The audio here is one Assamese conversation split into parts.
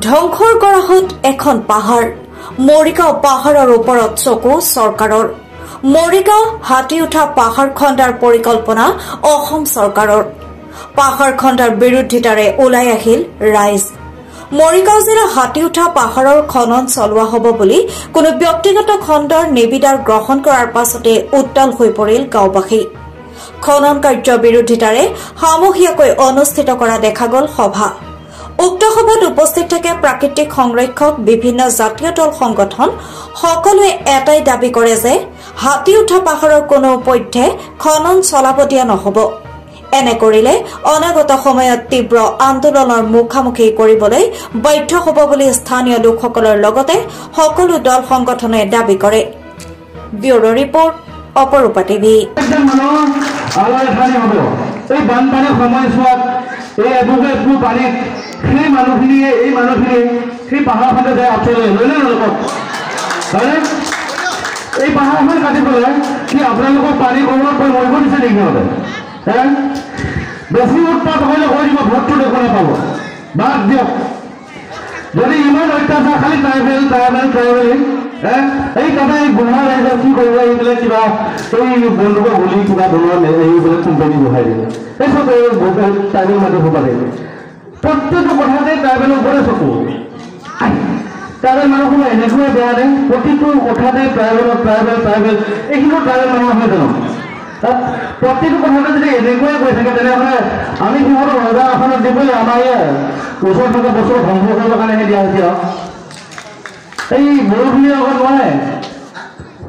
ধ্বংসৰ গৰাহত এখন পাহাৰ মৰিগাঁও পাহাৰৰ ওপৰত চকু চৰকাৰৰ মৰিগাঁও হাতী উঠা পাহাৰ খণ্ডাৰ পৰিকল্পনা অসম চৰকাৰৰ পাহাৰ খণ্ডাৰ বিৰোধিতাৰে ওলাই আহিল ৰাইজ মৰিগাঁও জিলা হাতী উঠা পাহাৰৰ খনন চলোৱা হ'ব বুলি কোনো ব্যক্তিগত খণ্ডৰ নিবিদাৰ গ্ৰহণ কৰাৰ পাছতে উত্তাল হৈ পৰিল গাঁওবাসী খনন কাৰ্য বিৰোধিতাৰে সামূহিকভাৱে অনুষ্ঠিত কৰা দেখা গ'ল সভা উক্ত সভাত উপস্থিত থাকে প্ৰাকৃতিক সংৰক্ষক বিভিন্ন জাতীয় দল সংগঠন সকলোৱে এটাই দাবী কৰে যে হাতী উঠা পাহাৰৰ কোনো পথে খনন চলাব দিয়া নহ'ব এনে কৰিলে অনাগত সময়ত তীব্ৰ আন্দোলনৰ মুখামুখি কৰিবলৈ বাধ্য হ'ব বুলি স্থানীয় লোকসকলৰ লগতে সকলো দল সংগঠনে দাবী কৰে ব্যুৰো ৰিপৰ্ট অপৰূপা টিভি এই বানপানীৰ সময়ছোৱাত এই এবুকু পানীত সেই মানুহখিনিয়ে সেই পাহাৰখনতে যায় আচলতে লৈ নল'ব হয়নে এই পাহাৰখন কাটি পেলাই কি আপোনালোকক পানী কমত কৈ মৰিব দিছে নেকি সিহঁতে বেছি উৎপাত হ'লে কৈ দিব ভোটটো দেখুৱাই নাপাব বাদ দিয়ক যদি ইমান অত্যাচাৰ খালি ট্ৰাইবেল এই তাতে বুঢ়া ৰাইজে কি কৰিব আহিছিলে কিবা এই বন্দুকৰ গুলি কিবা বনোৱা এইবিলাক কোম্পানী বহাই দিলে এই চব ট্ৰাইবেল মানুহ হ'ব লাগে প্ৰত্যেকটো কথাতে ট্ৰাইবেলৰ ওপৰতে চকু ট্ৰাইবেল মানুহসমূহ এনেকৈয়ে বেয়া দে প্ৰতিটো কথাতে ট্ৰাইবেল এইখিনিও ট্ৰাইবেল মানুহ নহয় জানো প্ৰতিটো কথাতে যদি এনেকৈয়ে কৈ থাকে তেনেহ'লে আমি সিহঁতক ৰজা আসনত দিবলৈ আমাৰ ওচৰত থকা বস্তু ধ্বংস কৰিবৰ কাৰণেহে দিয়া হৈছে এই বড়োখিনিৰ লগত নহয়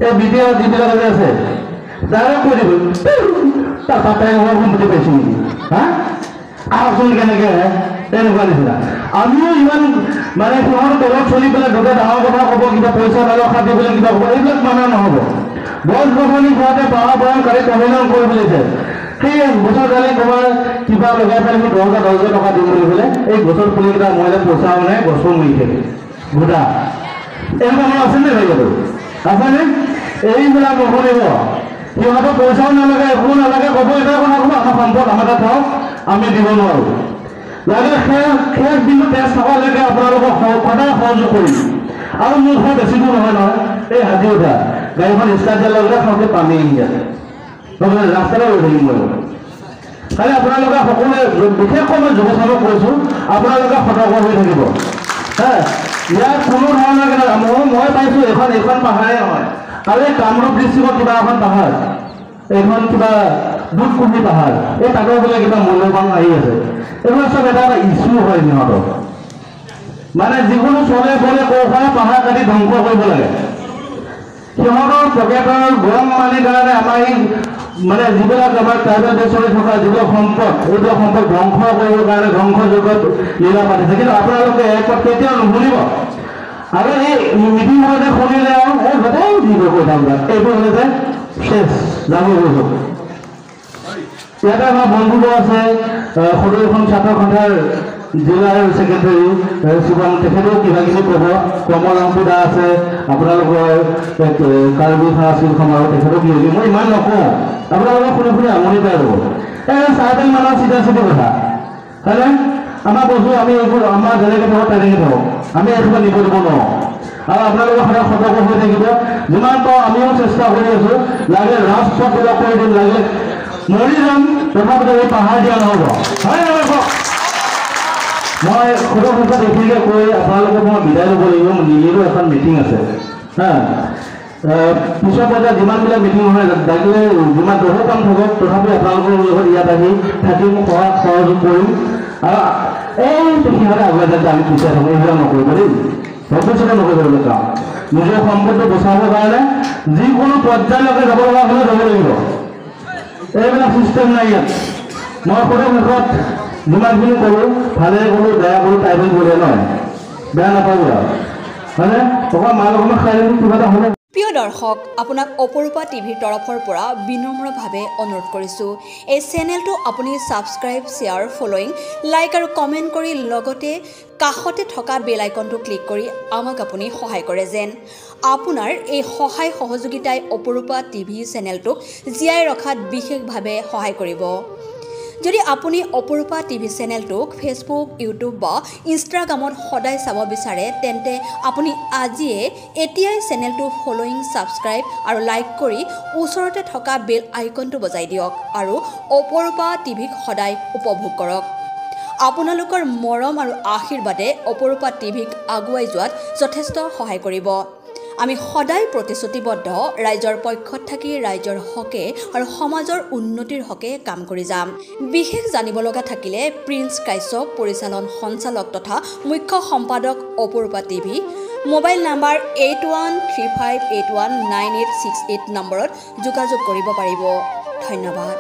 এই বিটিয়া যিবিলাক আছে ডাইৰেক্ট কৈ দিব তাৰ পাতাই সম্পত্তি পাইছো নেকি আহকচোন কেনেকৈ তেনেকুৱা নিচিনা আমিও ইমান মানে সিহঁতৰ তলত চলি পেলাই গোটে ডাঙৰ কথা ক'ব কিবা পইচা নলখা দি পেলাই কিবা ক'ব এইবিলাক মানে নহ'ব গছ গছনি সিহঁতে পাহাৰ বৰং কালি কমিউনিয়ন কৰি পেলাইছে সেই গছৰ ডালি ক'ৰবাৰ কিবা লগাই পেলাই সি 10,000 টকা দিম বুলি পেলাই এই গছৰ পুলিকেইটা মৰিলে পইচাও নাই গছো মৰি থাকে গোটা এনেকুৱা মানুহ আছেনে ভাইটো আছেনে এইবিলাক নকৰিব সিহঁতৰ পইচাও নালাগে একো নালাগে ক'ব এটা কথা ক'ব আমাৰ সম্পদ আমাৰ তাত থাকক আমি দিব নোৱাৰোঁ লাগে শেষ দিনটো তেজ থকালৈকে আপোনালোকক সদায় সহযোগ কৰিম আৰু মোৰ ঘৰ বেছি দূৰ নহয় নহয় এই হাতী উঠা গাড়ীখন ষ্টাৰ্ট দিয়াৰ লগতে খাওঁতে পানী আহি আছে ৰাস্তাতে ৰৈ থাকিম মই খালি আপোনালোকে সকলোৱে বিশেষকৈ মই যুৱচামক কৈছোঁ আপোনালোকে সতৰ্ক হৈ থাকিব ইয়াত কোনো ধৰণৰ মই পাইছোঁ এইখন পাহাৰেই নহয় আৰু এই কামৰূপ ডিষ্ট্ৰিক্টত কিবা এখন পাহাৰ এইখন কিবা দুধকুঁহি পাহাৰ এই তাকৰ বোলে কিবা মূল্যৱান আহি আছে এইবিলাক চব এটা ইছ্যু হয় সিহঁতৰ মানে যিকোনো চলে বলে কৌশলে পাহাৰ কাটি ধ্বংস কৰিব লাগে সিহঁতৰ পকেটৰ গৰম পানীৰ কাৰণে আমাৰ এই মানে যিবিলাক আমাৰ ট্ৰাইবেল চলি থকা যিবিলাক সম্পদ এইবিলাক সম্পদ ধ্বংস কৰিবৰ কাৰণে ধ্বংসযোগ্যত লীলা পাতিছে কিন্তু আপোনালোকে এপত কেতিয়াও নুশুনিব আৰু এই মিটিঙতে শুনিলে আৰু এই গোটেই দিব কৈ থাকোঁ এইবোৰ হ'লে যে শেষ যাব গৈছোঁ ইয়াতে আমাৰ বন্ধুবোৰ আছে সদৌ ছাত্ৰ সন্থাৰ জিলাৰ ছেক্ৰেটাৰী শিৱম তেখেতেও কিবা কিবি ক'ব কমল অংকুদা আছে আপোনালোকৰ কাৰ্বি সাংস্কৃতিক সমাৰোহ তেখেতেও কি হ'লে মই ইমান নকওঁ আপোনালোকক শুনি আমনি পাই ৰ'ব এই 4 মানৰ চিধা কথা হয়নে আমাৰ বস্তু আমি এইবোৰ আমাৰ যেনেকৈ থাকোঁ তেনেকৈ থাকোঁ আমি এইবোৰ নিব দিব নোৱাৰোঁ আৰু আপোনালোকে সদায় সতৰ্ক হৈ থাকিব যিমান পাৰোঁ আমিও চেষ্টা কৰি আছোঁ লাগে ৰাজপথ ব্লক কৰি দিম লাগে মৰি যাম তথাপিতো এই পাহাৰ দিয়া নহ'ব হয় নহয় কওক মই সদৌ সভা দেখিলে কৈ আপোনালোকক মই বিদায় ল'ব লাগিব নিলিৰো এখন মিটিং আছে পিছৰ পৰ্যায়ত যিমানবিলাক মিটিং হয় লাগিলে যিমান দহ কাম থাকক তথাপি আপোনালোকৰ লগত ইয়াত আহি থাকিম সহযোগ কৰিম আৰু এই সিহঁতে আগুৱাই যাতে আমি পিছাই থাকোঁ এইবিলাক নকৰিব দেই ভৱিষ্যতে নকৰিব কাম নিজৰ সম্পদটো বচাবৰ কাৰণে যিকোনো পৰ্যায়লৈকে যাব লগা হ'লে যাব লাগিব এইবিলাক চিষ্টেম নাই ইয়াত মই সদৌ মুখত যিমানখিনি কৰোঁ ভালে কৰোঁ বেয়া কৰোঁ ট্ৰাইবেল কৰিলে নহয় বেয়া নাপাব আৰু হয়নে অকণমান মাল অকণমান খাই দিম কিবা এটা হ'লে প্ৰিয় দৰ্শক আপোনাক অপৰূপা টিভিৰ তৰফৰ পৰা বিনম্ৰভাৱে অনুৰোধ কৰিছোঁ এই চেনেলটো আপুনি ছাবস্ক্ৰাইব শ্বেয়াৰ ফলোইং লাইক আৰু কমেণ্ট কৰি লগতে কাষতে থকা বেল আইকনটো ক্লিক কৰি আমাক আপুনি সহায় কৰে যেন আপোনাৰ এই সহায় সহযোগিতাই অপৰূপা টিভি চেনেলটোক জীয়াই ৰখাত বিশেষভাৱে সহায় কৰিব যদি আপুনি অপৰূপা টিভি চেনেলটোক ফেচবুক, ইউটিউব বা ইনষ্টাগ্ৰামত সদায় চাব বিচাৰে তেন্তে আপুনি আজিয়ে এতিয়াই চেনেলটো ফলোইং, ছাবস্ক্ৰাইব আৰু লাইক কৰি ওচৰতে থকা বেল আইকনটো বজাই দিয়ক আৰু অপৰূপা টিভিক সদায় উপভোগ কৰক। আপোনালোকৰ মৰম আৰু আশীৰ্বাদে অপৰূপা টিভিক আগুৱাই যোৱাত যথেষ্ট সহায় কৰিব। আমি সদায় প্ৰতিশ্ৰুতিবদ্ধ ৰাইজৰ পক্ষত থাকি ৰাইজৰ হকে আৰু সমাজৰ উন্নতিৰ হকে কাম কৰি যাম। বিশেষ জানিব লগা থাকিলে প্ৰিন্স কাশ্যপ, পৰিচালন সঞ্চালক তথা মুখ্য সম্পাদক অপৰূপা টিভি, মোবাইল নাম্বাৰ 8135819868 নম্বৰত যোগাযোগ কৰিব পাৰিব। ধন্যবাদ।